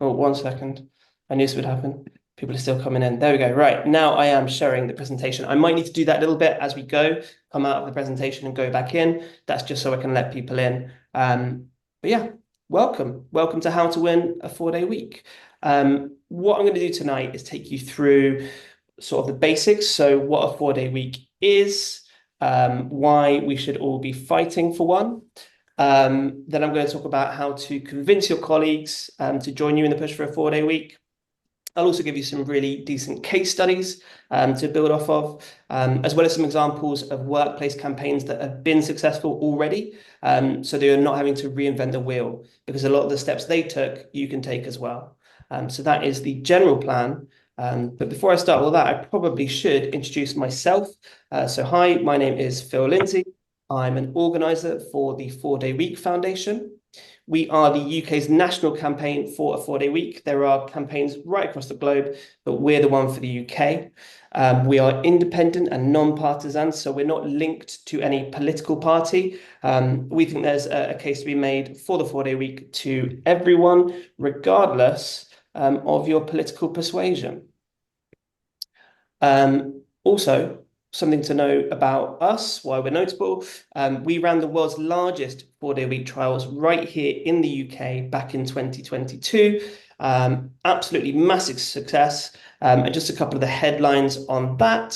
Oh, 1 second. I knew this would happen. People are still coming in. There we go. Right. Now I am sharing the presentation. I might need to do that a little bit as we go, come out of the presentation and go back in. That's just so I can let people in. But yeah, welcome. Welcome to How to Win a 4-Day Week. What I'm going to do tonight is take you through sort of the basics. So what a 4-day week is, why we should all be fighting for one. Then I'm going to talk about how to convince your colleagues to join you in the push for a 4-day week. I'll also give you some really decent case studies to build off of, as well as some examples of workplace campaigns that have been successful already. So they're not having to reinvent the wheel because a lot of the steps they took, you can take as well. So that is the general plan. But before I start all that, I probably should introduce myself. So hi, my name is Phil Lindsay. I'm an organizer for the 4-Day Week Foundation. We are the UK's national campaign for a 4-day week. There are campaigns right across the globe, but we're the one for the UK. We are independent and non-partisan, so we're not linked to any political party. We think there's a case to be made for the 4-day week to everyone, regardless of your political persuasion. Also, something to know about us, why we're notable. We ran the world's largest 4-day week trials right here in the UK back in 2022. Absolutely massive success. And just a couple of the headlines on that.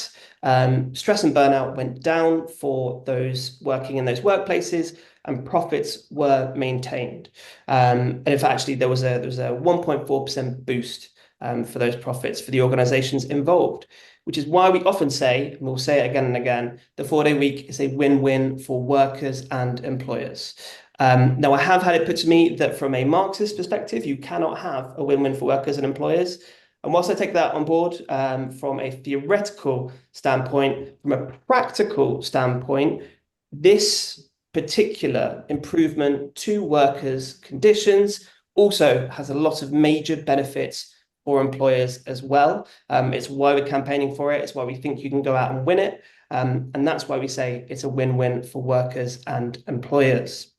Stress and burnout went down for those working in those workplaces, and profits were maintained. And if actually there was a 1.4% boost for those profits for the organizations involved, which is why we often say, and we'll say it again and again, the 4-day week is a win-win for workers and employers. Now, I have had it put to me that from a Marxist perspective, you cannot have a win-win for workers and employers. And whilst I take that on board from a theoretical standpoint, from a practical standpoint, this particular improvement to workers' conditions also has a lot of major benefits for employers as well. It's why we're campaigning for it. It's why we think you can go out and win it. And that's why we say it's a win-win for workers and employers.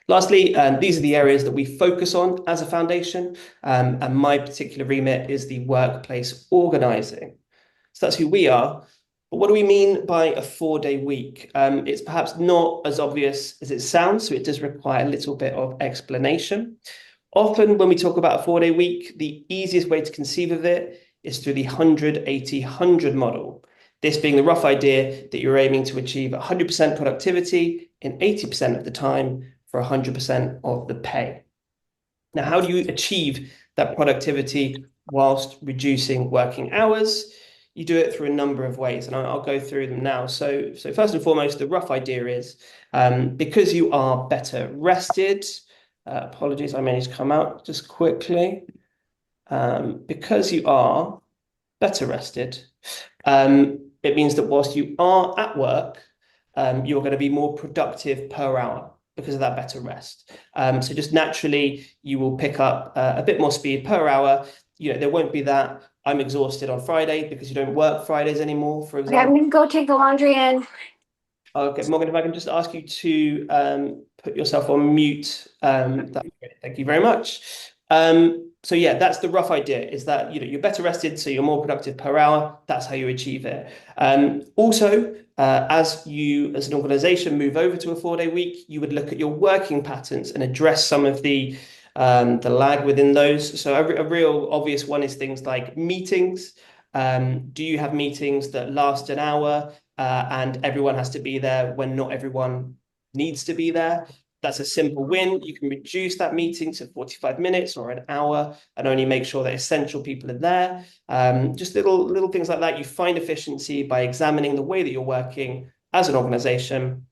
Lastly, these are the areas that we focus on as a foundation. And my particular remit is the workplace organizing. So that's who we are. But what do we mean by a 4-day week? It's perhaps not as obvious as it sounds, so it does require a little bit of explanation. Often when we talk about a 4-day week, the easiest way to conceive of it is through the 100-80-100 model. This being the rough idea that you're aiming to achieve 100% productivity in 80% of the time for 100% of the pay. Now, how do you achieve that productivity whilst reducing working hours? You do it through a number of ways, and I'll go through them now. So first and foremost, the rough idea is because you are better rested. Apologies, I managed to come out just quickly. Because you are better rested, it means that whilst you are at work, you're going to be more productive per hour because of that better rest. So just naturally, you will pick up a bit more speed per hour. There won't be that I'm exhausted on Friday because you don't work Fridays anymore, for Okay, I'm example. gonna go take the laundry in. Okay, Morgan, if I can just ask you to put yourself on mute, thank you very much. So yeah, that's the rough idea, is that you're better rested, so you're more productive per hour. That's how you achieve it. Also, as you as an organization move over to a 4-day week, you would look at your working patterns and address some of the lag within those. So a real obvious one is things like meetings. Do you have meetings that last an hour? And everyone has to be there when not everyone needs to be there? That's a simple win. You can reduce that meeting to 45 minutes or an hour and only make sure that essential people are there. Just little things like that. You find efficiency by examining the way that you're working as an organization.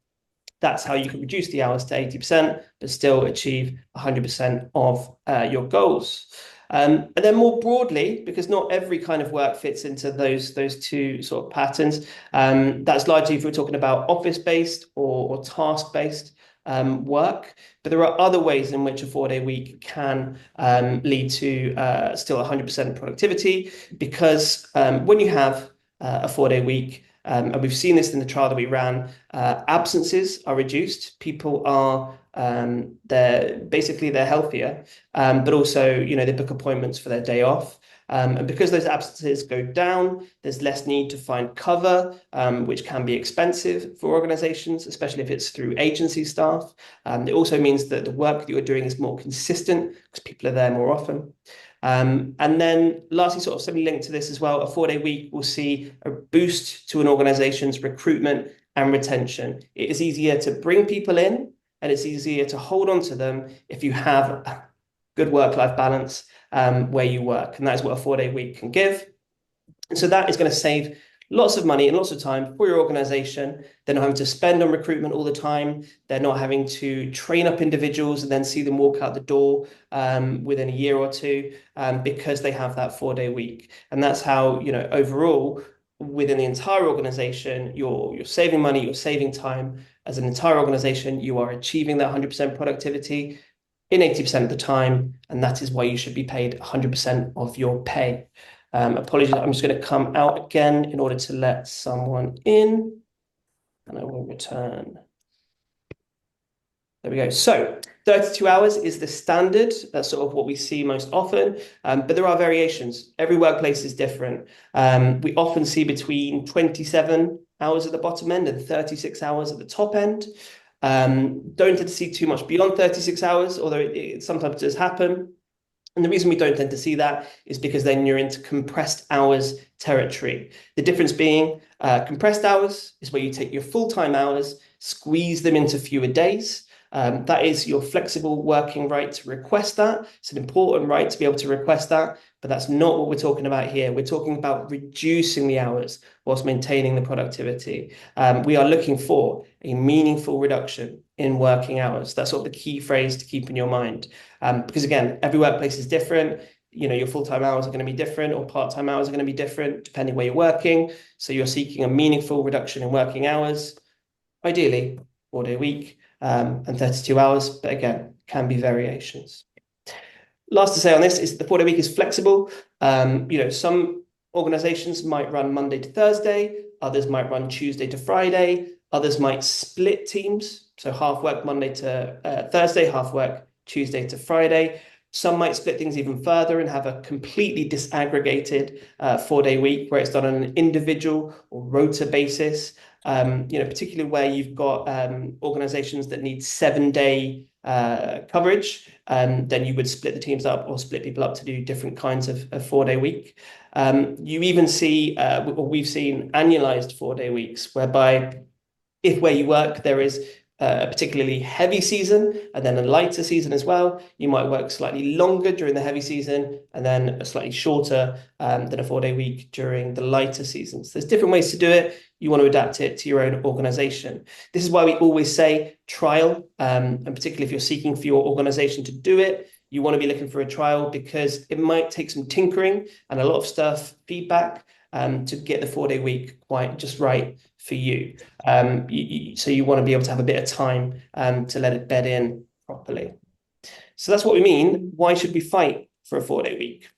That's how you can reduce the hours to 80%, but still achieve 100% of your goals. And then more broadly, because not every kind of work fits into those two sort of patterns, that's largely if we're talking about office-based or task-based work. But there are other ways in which a 4-day week can lead to still 100% productivity, because when you have a 4-day week, And we've seen this in the trial that we ran. Absences are reduced. People are they're healthier, but also, they book appointments for their day off. And because those absences go down, there's less need to find cover, which can be expensive for organizations, especially if it's through agency staff. It also means that the work that you're doing is more consistent because people are there more often. And then lastly, sort of something linked to this as well, a 4-day week will see a boost to an organization's recruitment and retention. It is easier to bring people in and it's easier to hold on to them if you have a good work-life balance where you work. And that is what a 4-day week can give. And so that is going to save lots of money and lots of time for your organization. They're not having to spend on recruitment all the time. They're not having to train up individuals and then see them walk out the door within a year or two because they have that 4-day week. And that's how, overall, within the entire organization, you're saving money, you're saving time. As an entire organization, you are achieving that 100% productivity in 80% of the time, and that is why you should be paid 100% of your pay. Apologies, I'm just going to come out again in order to let someone in, and I will return. There we go. So 32 hours is the standard. That's sort of what we see most often, but there are variations. Every workplace is different. We often see between 27 hours at the bottom end and 36 hours at the top end. Don't tend to see too much beyond 36 hours, although it sometimes does happen. And the reason we don't tend to see that is because then you're into compressed hours territory. The difference being compressed hours is where you take your full-time hours, squeeze them into fewer days. That is your flexible working right to request that. It's an important right to be able to request that, but that's not what we're talking about here. We're talking about reducing the hours whilst maintaining the productivity. We are looking for a meaningful reduction in working hours. That's sort of the key phrase to keep in your mind. Because again, every workplace is different. Your full-time hours are going to be different or part-time hours are going to be different depending where you're working. So you're seeking a meaningful reduction in working hours, ideally 4-day week. And 32 hours, but again, can be variations. Last to say on this is the 4-day week is flexible. Some organizations might run Monday to Thursday, others might run Tuesday to Friday, others might split teams. So half work Monday to Thursday, half work Tuesday to Friday. Some might split things even further and have a completely disaggregated 4-day week where it's done on an individual or rota basis. Particularly where you've got organizations that need 7-day coverage, then you would split the teams up or split people up to do different kinds of 4-day week. You even see, we've seen annualized 4-day weeks, whereby if where you work there is a particularly heavy season and then a lighter season as well, you might work slightly longer during the heavy season and then a slightly shorter than a 4-day week during the lighter seasons. There's different ways to do it. You want to adapt it to your own organization. This is why we always say trial, and particularly if you're seeking for your organization to do it, you want to be looking for a trial because it might take some tinkering and a lot of stuff, feedback, to get the 4-day week quite just right for you. So you want to be able to have a bit of time to let it bed in properly. So that's what we mean. Why should we fight for a 4-day week?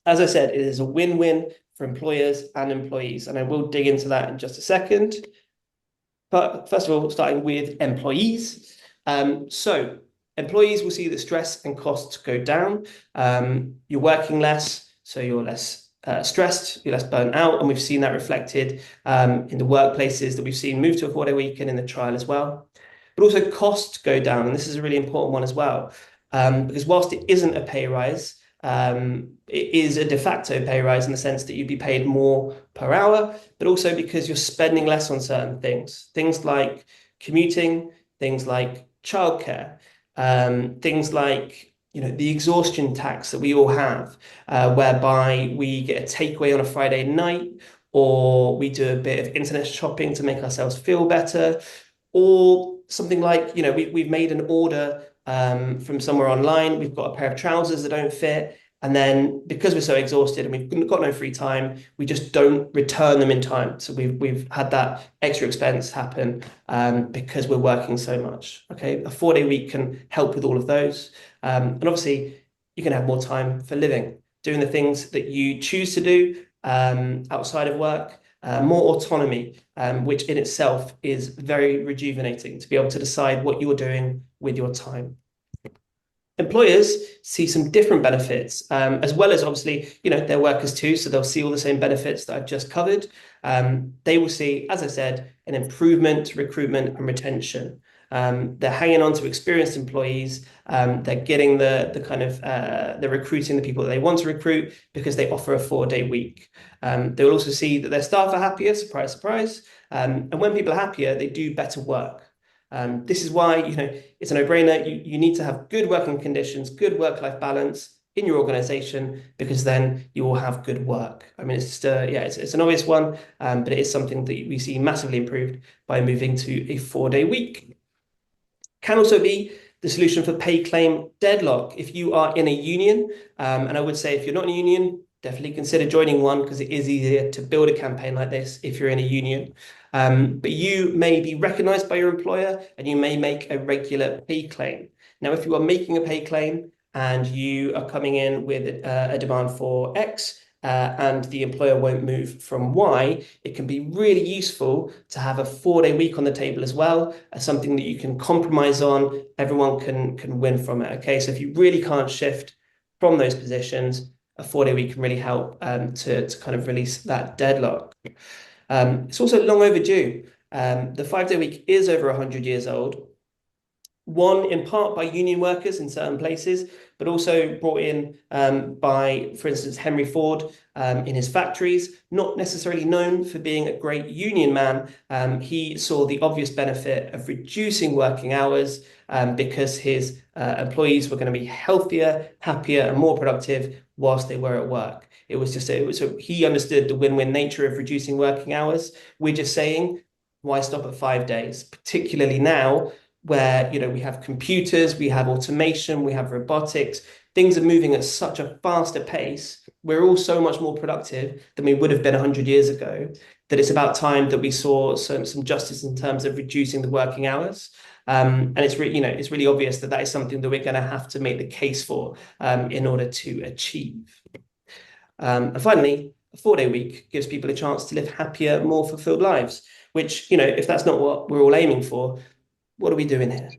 As I said, it is a win-win for employers and employees, and I will dig into that in just a second. But first of all, starting with employees. So employees will see the stress and costs go down. You're working less, so you're less stressed, you're less burnt out, and we've seen that reflected in the workplaces that we've seen move to a 4-day week and in the trial as well. But also costs go down, and this is a really important one as well, because whilst it isn't a pay rise, it is a de facto pay rise in the sense that you'd be paid more per hour, but also because you're spending less on certain things like commuting, things like childcare, things like the exhaustion tax that we all have, whereby we get a takeaway on a Friday night, or we do a bit of internet shopping to make ourselves feel better, or something like we've made an order from somewhere online, we've got a pair of trousers that don't fit, and then because we're so exhausted and we've got no free time, we just don't return them in time. So we've had that extra expense happen because we're working so much. Okay, a 4-day week can help with all of those, and obviously you can have more time for living, doing the things that you choose to do outside of work. more autonomy, which in itself is very rejuvenating to be able to decide what you're doing with your time. Employers see some different benefits, as well as obviously, their workers too, so they'll see all the same benefits that I've just covered. They will see, as I said, an improvement to recruitment and retention. They're hanging on to experienced employees. They're getting the kind of they're recruiting the people that they want to recruit because they offer a 4-day week. They will also see that their staff are happier, surprise, surprise. And when people are happier, they do better work. This is why, it's a no-brainer. You need to have good working conditions, good work-life balance in your organization, because then you will have good work. I mean, it's just it's an obvious one, but it is something that we see massively improved by moving to a 4-day week. Can also be the solution for pay claim deadlock. If you are in a union, and I would say if you're not in a union, definitely consider joining one, because it is easier to build a campaign like this if you're in a union. But you may be recognized by your employer and you may make a regular pay claim. Now, if you are making a pay claim and you are coming in with a demand for X, and the employer won't move from Y, it can be really useful to have a 4-day week on the table as well, as something that you can compromise on. Everyone can win from it. Okay, so if you really can't shift from those positions, a 4-day week can really help to kind of release that deadlock. It's also long overdue. The 5-day week is over 100 years old. One, in part by union workers in certain places, but also brought in by, for instance, Henry Ford in his factories, not necessarily known for being a great union man. He saw the obvious benefit of reducing working hours because his employees were going to be healthier, happier, and more productive whilst they were at work. He understood the win-win nature of reducing working hours. We're just saying, why stop at 5 days, particularly now, where we have computers, we have automation, we have robotics. Things are moving at such a faster pace. We're all so much more productive than we would have been 100 years ago, that it's about time that we saw some justice in terms of reducing the working hours. And it's really obvious that is something that we're going to have to make the case for in order to achieve. And finally, a 4-day week gives people a chance to live happier, more fulfilled lives, which, if that's not what we're all aiming for, what are we doing here?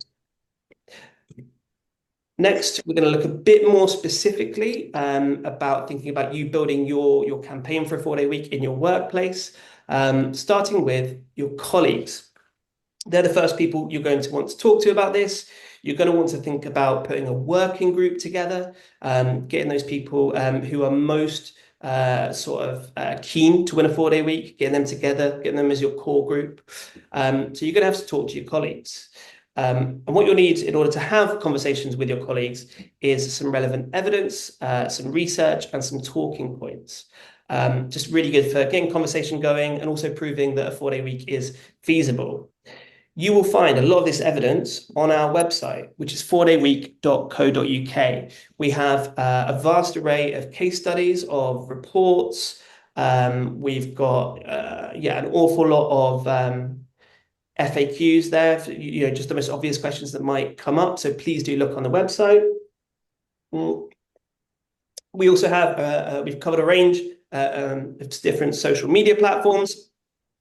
Next, we're going to look a bit more specifically about thinking about you building your campaign for a 4-day week in your workplace, starting with your colleagues. They're the first people you're going to want to talk to about this. You're going to want to think about putting a working group together, getting those people who are most keen to win a 4-day week, getting them together, getting them as your core group. So you're going to have to talk to your colleagues. And what you'll need in order to have conversations with your colleagues is some relevant evidence, some research, and some talking points. Just really good for getting conversation going and also proving that a 4-day week is feasible. You will find a lot of this evidence on our website, which is 4dayweek.co.uk. We have a vast array of case studies, of reports. We've got an awful lot of FAQs there, for, just the most obvious questions that might come up. So please do look on the website. We also have, we've covered a range of different social media platforms.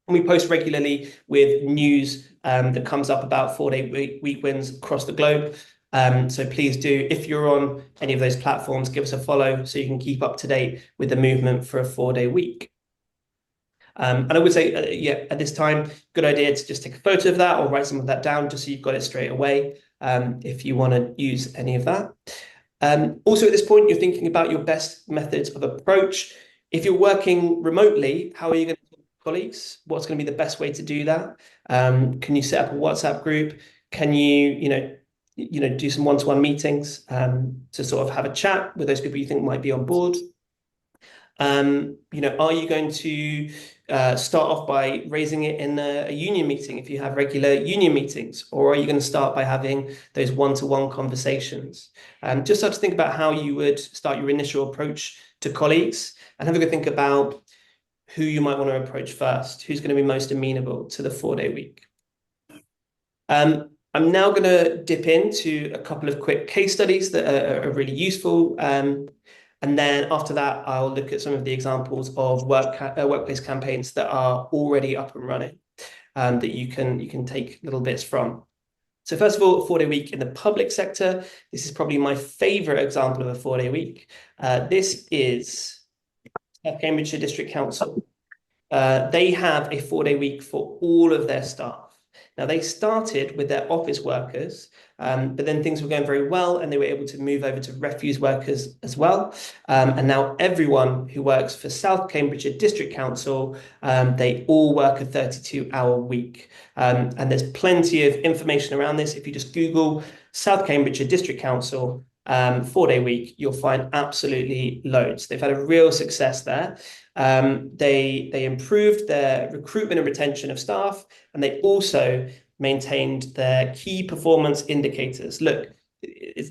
And we post regularly with news that comes up about 4-day week wins across the globe. So please do, if you're on any of those platforms, give us a follow so you can keep up to date with the movement for a 4-day week. And I would say, at this time, good idea to just take a photo of that or write some of that down just so you've got it straight away if you want to use any of that. Also, at this point, you're thinking about your best methods of approach. If you're working remotely, how are you going to talk to colleagues? What's going to be the best way to do that? Can you set up a WhatsApp group? Can you, do some one-to-one meetings to sort of have a chat with those people you think might be on board? Are you going to start off by raising it in a union meeting if you have regular union meetings, or are you going to start by having those one-to-one conversations? Just start to think about how you would start your initial approach to colleagues, and have a good think about who you might want to approach first, who's going to be most amenable to the 4-day week. I'm now going to dip into a couple of quick case studies that are really useful. And then after that, I'll look at some of the examples of workplace campaigns that are already up and running, that you can take little bits from. So first of all, a 4-day week in the public sector. This is probably my favorite example of a 4-day week. This is Cambridgeshire District Council. They have a 4-day week for all of their staff. Now, they started with their office workers, but then things were going very well and they were able to move over to refuse workers as well. And now everyone who works for South Cambridgeshire District Council, they all work a 32-hour week. And there's plenty of information around this. If you just Google South Cambridgeshire District Council, 4-day week, you'll find absolutely loads. They've had a real success there. They improved their recruitment and retention of staff, and they also maintained their key performance indicators. Look, it's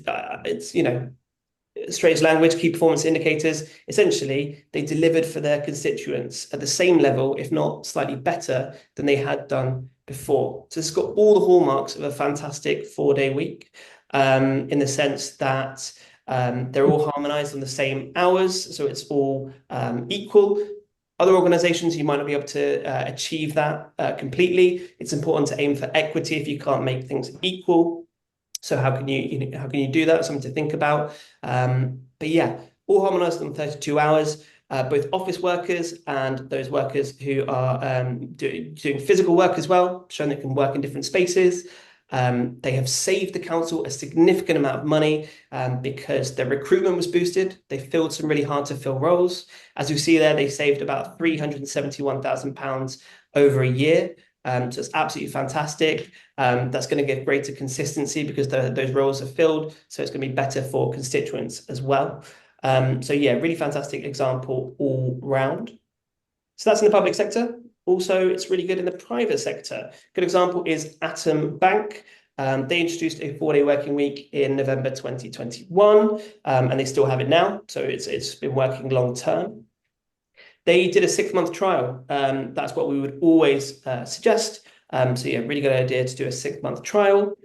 strange language, key performance indicators. Essentially, they delivered for their constituents at the same level, if not slightly better than they had done before. So it's got all the hallmarks of a fantastic 4-day week, in the sense that they're all harmonized on the same hours, so it's all equal. Other organizations, you might not be able to achieve that completely. It's important to aim for equity if you can't make things equal. So how can you do that? Something to think about. But yeah, all harmonized on 32 hours. Both office workers and those workers who are doing physical work as well, showing they can work in different spaces. They have saved the council a significant amount of money because their recruitment was boosted. They filled some really hard to fill roles. As you see there, they saved about £371,000 over a year. So it's absolutely fantastic. That's going to give greater consistency because those roles are filled. So it's going to be better for constituents as well. So yeah, really fantastic example all round. So that's in the public sector. Also, it's really good in the private sector. Good example is Atom Bank. They introduced a 4-day working week in November 2021, and they still have it now. So it's been working long term. They did a 6-month trial. That's what we would always suggest. So yeah, really good idea to do a 6-month trial.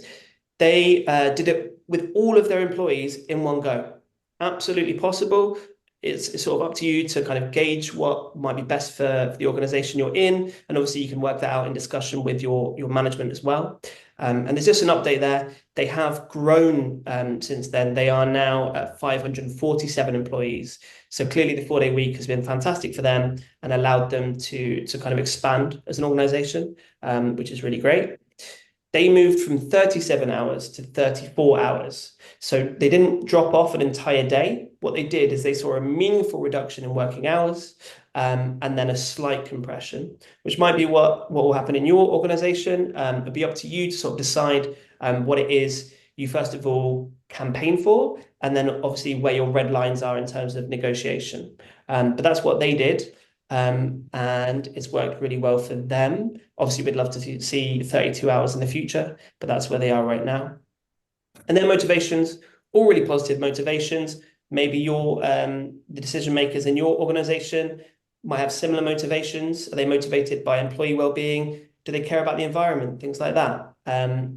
They did it with all of their employees in one go. Absolutely possible. It's sort of up to you to kind of gauge what might be best for the organization you're in. And obviously you can work that out in discussion with your management as well. And there's just an update there. They have grown since then. They are now at 547 employees. So clearly the 4-day week has been fantastic for them and allowed them to kind of expand as an organization, which is really great. They moved from 37 hours to 34 hours. So they didn't drop off an entire day. What they did is they saw a meaningful reduction in working hours, and then a slight compression, which might be what will happen in your organization. It'll be up to you to sort of decide what it is you first of all campaign for, and then obviously where your red lines are in terms of negotiation. But that's what they did. And it's worked really well for them. Obviously, we'd love to see 32 hours in the future, but that's where they are right now. And their motivations, all really positive motivations. Maybe the decision makers in your organization might have similar motivations. Are they motivated by employee well-being? Do they care about the environment? Things like that.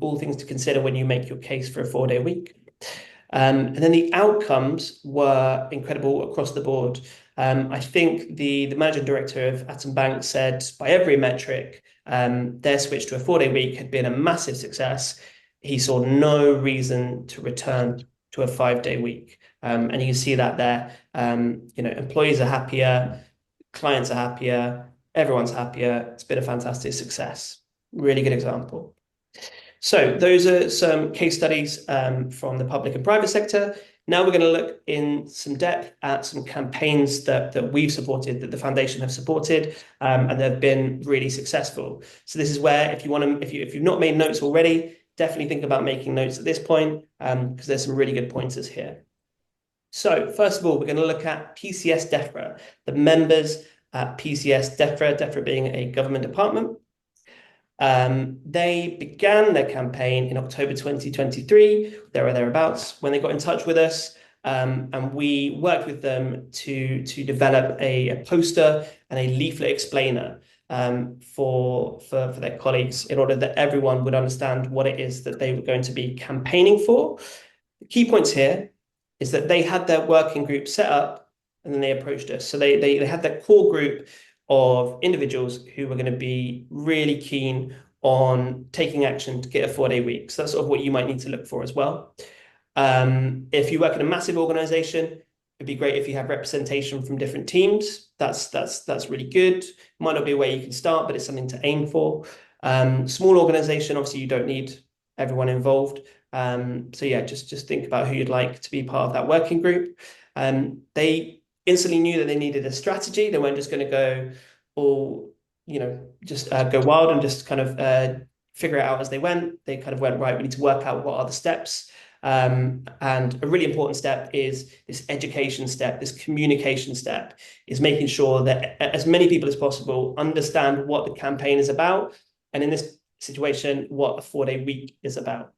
All things to consider when you make your case for a 4-day week. And then the outcomes were incredible across the board. I think the managing director of Atom Bank said by every metric, their switch to a 4-day week had been a massive success. He saw no reason to return to a 5-day week. And you can see that there. Employees are happier, clients are happier, everyone's happier. It's been a fantastic success. Really good example. So those are some case studies from the public and private sector. Now we're going to look in some depth at some campaigns that we've supported, that the foundation have supported, and they've been really successful. So this is where, if you've not made notes already, definitely think about making notes at this point, because there's some really good pointers here. So first of all, we're going to look at PCS DEFRA, the members at PCS DEFRA, DEFRA being a government department. They began their campaign in October 2023, there or thereabouts, when they got in touch with us, and we worked with them to develop a poster and a leaflet explainer for their colleagues, in order that everyone would understand what it is that they were going to be campaigning for. The key points here is that they had their working group set up and then they approached us. So they had that core group of individuals who were going to be really keen on taking action to get a 4-day week. So that's sort of what you might need to look for as well. If you work in a massive organization, it'd be great if you have representation from different teams. That's really good. Might not be a way you can start, but it's something to aim for. Small organization, obviously you don't need everyone involved. So yeah, just think about who you'd like to be part of that working group. They instantly knew that they needed a strategy. They weren't just going to go all, just go wild and just kind of figure it out as they went. They kind of went, right, we need to work out what are the steps. And a really important step is this education step, this communication step, is making sure that as many people as possible understand what the campaign is about, and in this situation, what a 4-day week is about.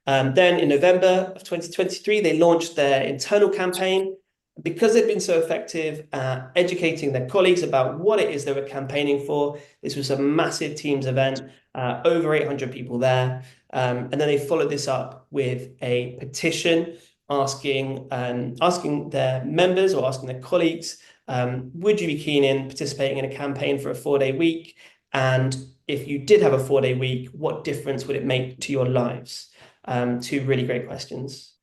Then in November of 2023, they launched their internal campaign. Because they've been so effective at educating their colleagues about what it is they were campaigning for, this was a massive Teams event, over 800 people there. And then they followed this up with a petition asking their members or asking their colleagues, would you be keen in participating in a campaign for a 4-day week? And if you did have a 4-day week, what difference would it make to your lives? Two really great questions.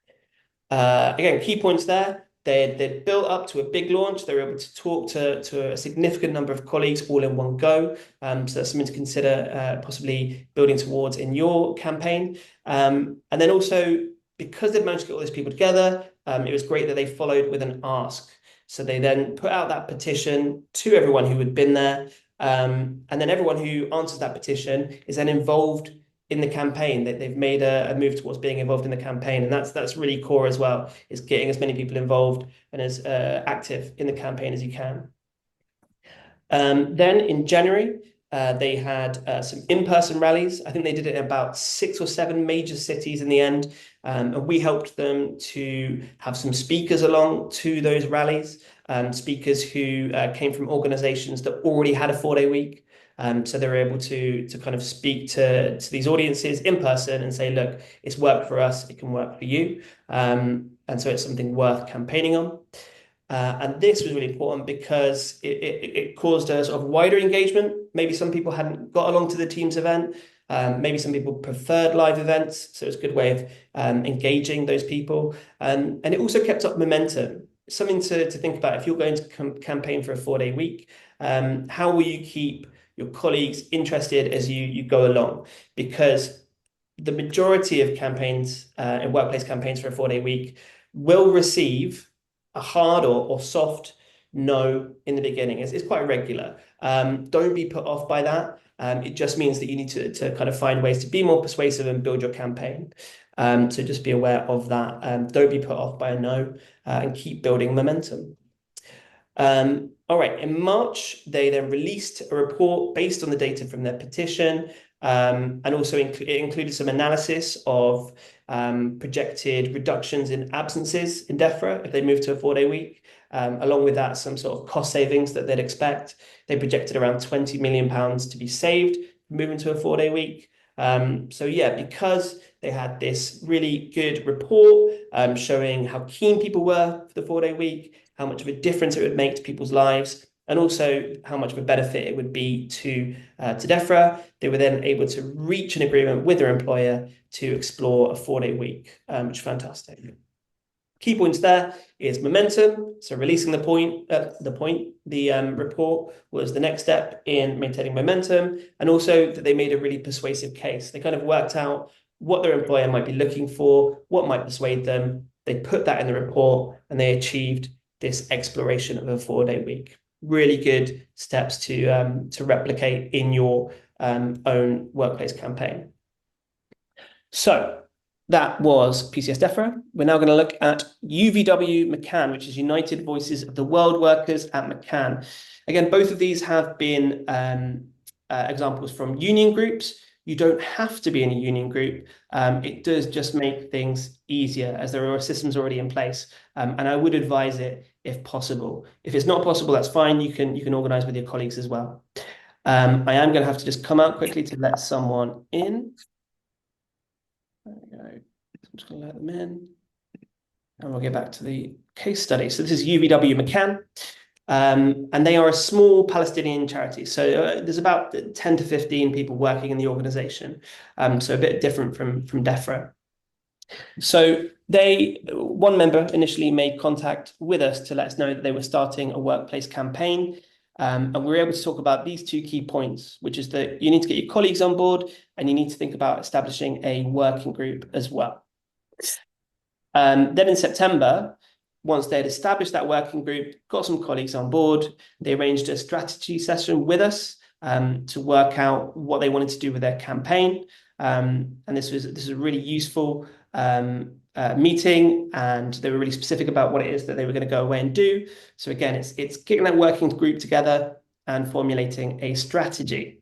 Again, key points there. They'd built up to a big launch. They were able to talk to a significant number of colleagues all in one go. So that's something to consider possibly building towards in your campaign. And then also, because they've managed to get all these people together, it was great that they followed with an ask. So they then put out that petition to everyone who had been there. And then everyone who answers that petition is then involved in the campaign. They've made a move towards being involved in the campaign, and that's really core as well, is getting as many people involved and as active in the campaign as you can. Then in January, they had some in-person rallies. I think they did it in about 6 or 7 major cities in the end. And we helped them to have some speakers along to those rallies, speakers who came from organizations that already had a 4-day week. So they were able to kind of speak to these audiences in person and say, look, it's worked for us, it can work for you. And so it's something worth campaigning on. And this was really important because it caused a sort of wider engagement. Maybe some people hadn't got along to the Teams event. Maybe some people preferred live events. So it's a good way of engaging those people. And it also kept up momentum. Something to think about if you're going to campaign for a 4-day week. How will you keep your colleagues interested as you go along? Because the majority of campaigns and workplace campaigns for a 4-day week will receive a hard or soft no in the beginning. It's quite regular. Don't be put off by that. It just means that you need to kind of find ways to be more persuasive and build your campaign. So just be aware of that. Don't be put off by a no, and keep building momentum. All right, in March, they then released a report based on the data from their petition, and also it included some analysis of projected reductions in absences in DEFRA if they moved to a 4-day week. Along with that, some sort of cost savings that they'd expect. They projected around £20 million to be saved moving to a 4-day week. So yeah, because they had this really good report showing how keen people were for the 4-day week, how much of a difference it would make to people's lives, and also how much of a benefit it would be to DEFRA. They were then able to reach an agreement with their employer to explore a 4-day week, which is fantastic. Key points there is momentum. So releasing the report was the next step in maintaining momentum, and also that they made a really persuasive case. They kind of worked out what their employer might be looking for, what might persuade them. They put that in the report, and they achieved this exploration of a 4-day week. Really good steps to replicate in your own workplace campaign. So that was PCS DEFRA. We're now going to look at UVW McCann, which is United Voices of the World Workers at McCann. Again, both of these have been examples from union groups. You don't have to be in a union group. It does just make things easier as there are systems already in place. And I would advise it if possible. If it's not possible, that's fine. You can organize with your colleagues as well. I am going to have to just come out quickly to let someone in. There we go. I'm just going to let them in. And we'll get back to the case study. So this is UVW McCann. And they are a small Palestinian charity. So there's about 10 to 15 people working in the organization. So a bit different from DEFRA. So one member initially made contact with us to let us know that they were starting a workplace campaign. And we were able to talk about these two key points, which is that you need to get your colleagues on board and you need to think about establishing a working group as well. Then in September, once they had established that working group, got some colleagues on board, they arranged a strategy session with us to work out what they wanted to do with their campaign. And this was a really useful meeting, and they were really specific about what it is that they were going to go away and do. So again, it's getting that working group together and formulating a strategy.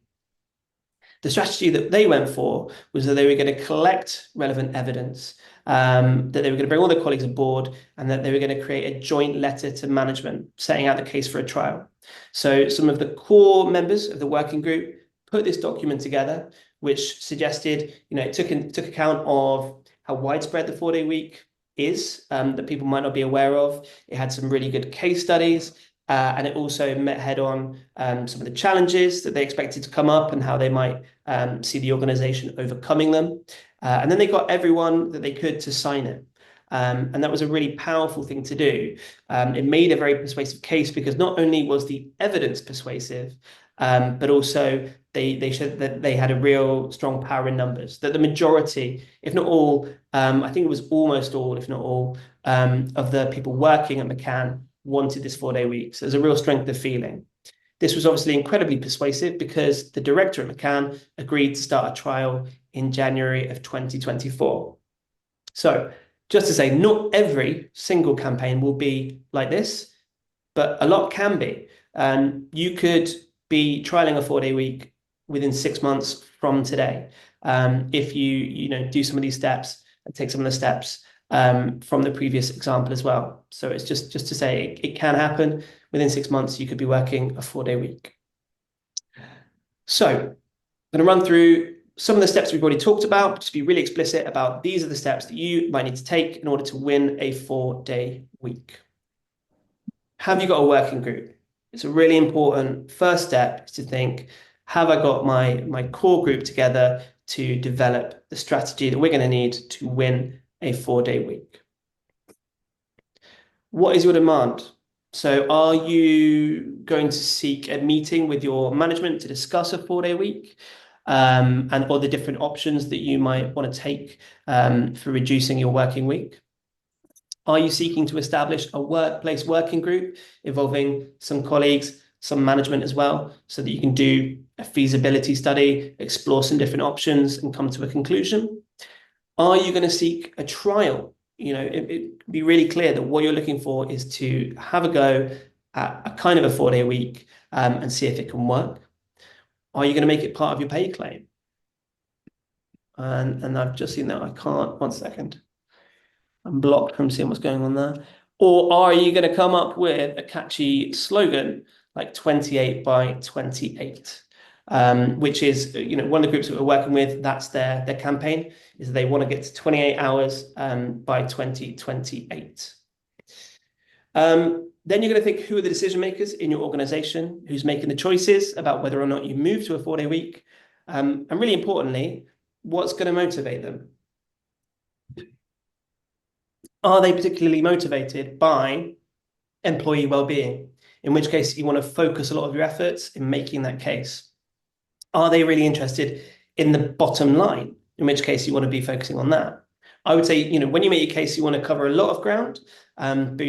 The strategy that they went for was that they were going to collect relevant evidence, that they were going to bring all their colleagues aboard, and that they were going to create a joint letter to management setting out the case for a trial. So some of the core members of the working group put this document together, which suggested, it took account of how widespread the 4-day week is, that people might not be aware of. It had some really good case studies. And it also met head on some of the challenges that they expected to come up and how they might see the organization overcoming them. And then they got everyone that they could to sign it. And that was a really powerful thing to do. It made a very persuasive case because not only was the evidence persuasive, but also they showed that they had a real strong power in numbers, that the majority, if not all, I think it was almost all, if not all, of the people working at McCann wanted this 4-day week. So there's a real strength of feeling. This was obviously incredibly persuasive because the director at McCann agreed to start a trial in January of 2024. So just to say, not every single campaign will be like this, but a lot can be. You could be trialing a 4-day week within 6 months from today, if you do some of these steps and take some of the steps from the previous example as well. So it's just to say it can happen. Within 6 months, you could be working a 4-day week. So I'm going to run through some of the steps we've already talked about, just be really explicit about these are the steps that you might need to take in order to win a 4-day week. Have you got a working group? It's a really important first step to think, have I got my core group together to develop the strategy that we're going to need to win a 4-day week? What is your demand? So are you going to seek a meeting with your management to discuss a 4-day week and all the different options that you might want to take for reducing your working week? Are you seeking to establish a workplace working group involving some colleagues, some management as well, so that you can do a feasibility study, explore some different options and come to a conclusion? Are you going to seek a trial? It be really clear that what you're looking for is to have a go at a kind of a 4-day week and see if it can work. Are you going to make it part of your pay claim? And I've just seen that I can't, 1 second. I'm blocked from seeing what's going on there. Or are you going to come up with a catchy slogan like 28 by 28? Which is, one of the groups that we're working with, that's their campaign, is they want to get to 28 hours by 2028. Then you're going to think, who are the decision makers in your organization, who's making the choices about whether or not you move to a 4-day week, and really importantly, what's going to motivate them? Are they particularly motivated by employee well-being? In which case, you want to focus a lot of your efforts in making that case. Are they really interested in the bottom line? In which case, you want to be focusing on that. I would say, when you make your case, you want to cover a lot of ground, but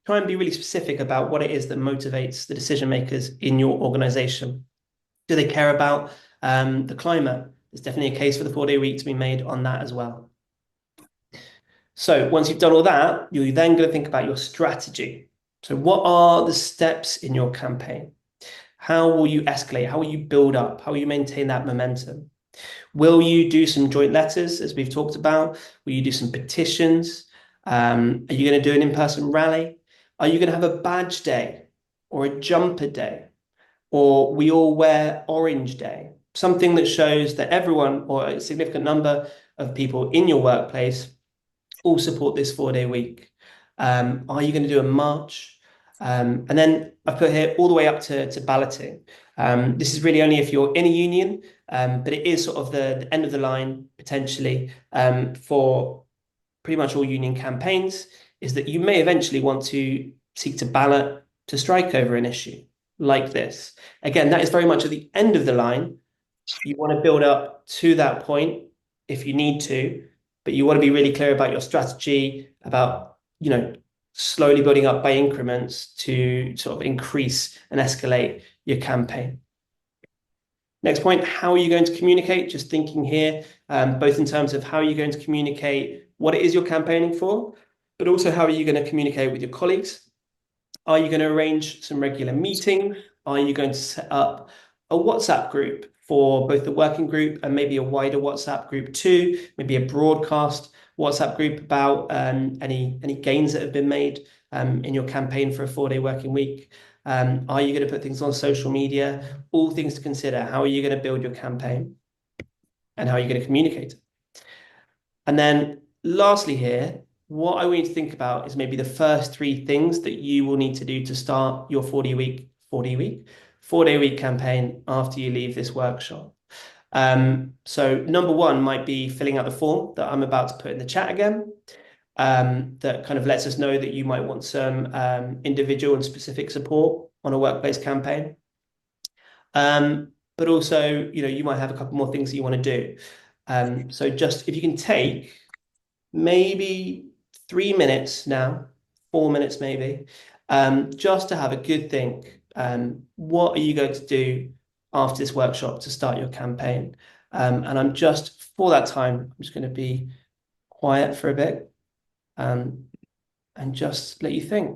try and be really specific about what it is that motivates the decision makers in your organization. Do they care about the climate? There's definitely a case for the 4-day week to be made on that as well. So once you've done all that, you're then going to think about your strategy. So what are the steps in your campaign? How will you escalate? How will you build up? How will you maintain that momentum? Will you do some joint letters, as we've talked about? Will you do some petitions? Are you going to do an in-person rally? Are you going to have a badge day or a jumper day? Or we all wear orange day? Something that shows that everyone or a significant number of people in your workplace all support this 4-day week. Are you going to do a march? And then I've put here all the way up to balloting. This is really only if you're in a union, but it is sort of the end of the line potentially for pretty much all union campaigns, is that you may eventually want to seek to ballot to strike over an issue like this. Again, that is very much at the end of the line. You want to build up to that point if you need to, but you want to be really clear about your strategy, about, slowly building up by increments to sort of increase and escalate your campaign. Next point, how are you going to communicate? Just thinking here, both in terms of how you're going to communicate what it is you're campaigning for, but also how are you going to communicate with your colleagues? Are you going to arrange some regular meetings? Are you going to set up a WhatsApp group for both the working group and maybe a wider WhatsApp group too? Maybe a broadcast WhatsApp group about any gains that have been made in your campaign for a 4-day working week? Are you going to put things on social media? All things to consider. How are you going to build your campaign? And how are you going to communicate? And then lastly here, what I want you to think about is maybe the first 3 things that you will need to do to start your 4-day week campaign after you leave this workshop. So number 1 might be filling out the form that I'm about to put in the chat again. That kind of lets us know that you might want some individual and specific support on a workplace campaign. But also, you might have a couple more things that you want to do. So just if you can take maybe 3 minutes now, 4 minutes maybe, just to have a good think. What are you going to do after this workshop to start your campaign? And for that time, I'm just going to be quiet for a bit and just let you think.